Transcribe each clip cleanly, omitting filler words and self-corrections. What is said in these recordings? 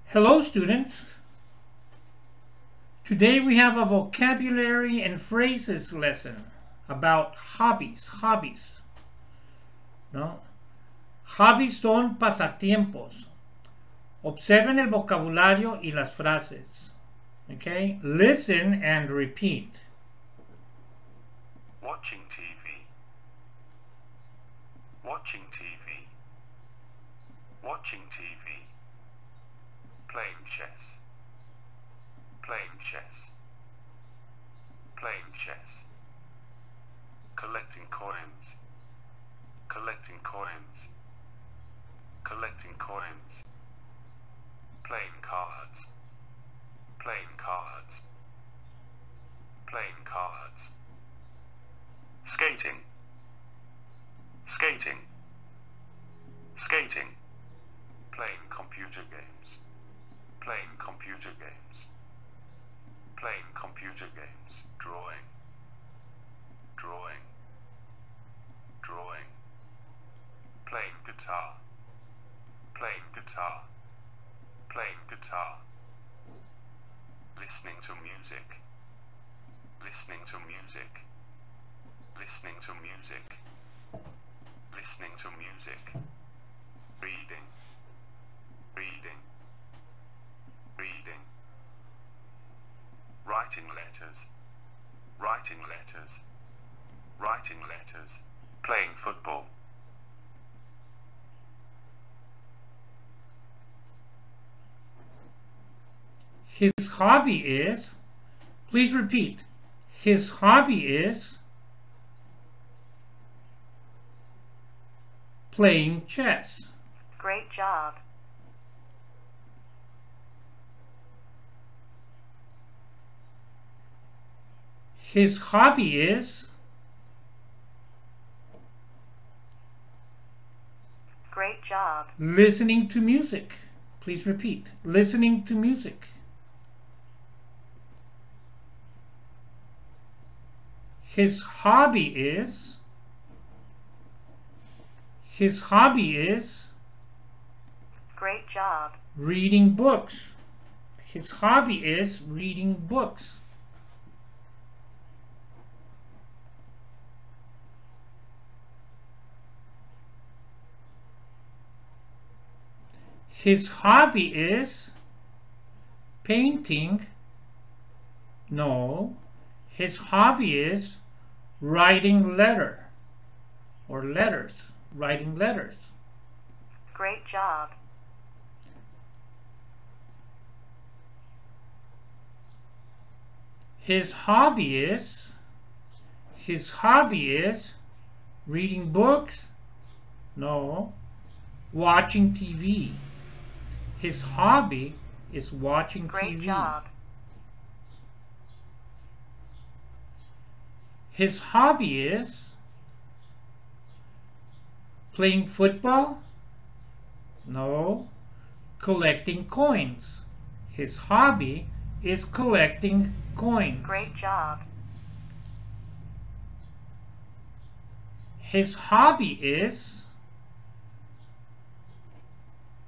Hello students, today we have a vocabulary and phrases lesson about hobbies. ¿No? Hobbies son pasatiempos. Observen el vocabulario y las frases. Okay? Listen and repeat. Watching TV. Watching TV. Watching TV. Playing chess. Playing chess. Playing chess. Collecting coins. Collecting coins. Collecting coins. Playing cards. Playing cards. Playing cards. Skating. Skating. Skating. Playing computer games. Playing computer games. Playing computer games. Drawing. Drawing. Drawing. Playing guitar. Playing guitar. Playing guitar. Listening to music. Listening to music. Listening to music. Listening to music. Reading. Reading. Reading. Writing letters. Writing letters. Writing letters. Playing football. His hobby is, please repeat, his hobby is playing chess. Great job. His hobby is Great job. listening to music. Please repeat, listening to music. His hobby is Great job. reading books. His hobby is reading books. His hobby is painting. No, his hobby is writing letters. Writing letters. Great job. His hobby is reading books. No, watching TV. His hobby is watching Great TV. job. His hobby is playing football. No, collecting coins. His hobby is collecting coins. Great job. His hobby is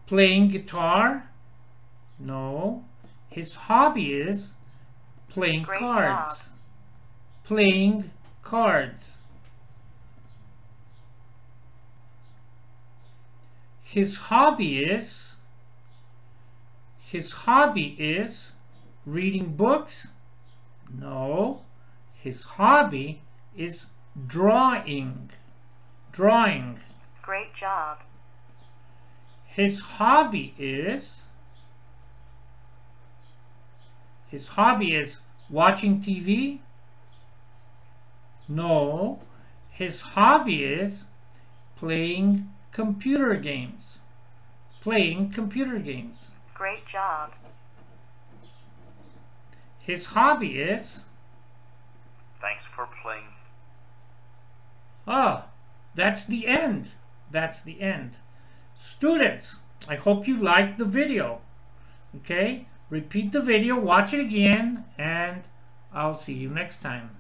playing guitar. No, his hobby is playing Great cards. job. Playing cards. His hobby is reading books. No, his hobby is drawing. Drawing. Great job. His hobby is watching TV. No, his hobby is playing computer games. Playing computer games. Great job. His hobby is... Thanks for playing. Ah, that's the end. That's the end. Students, I hope you liked the video. Okay? Repeat the video, watch it again, and I'll see you next time.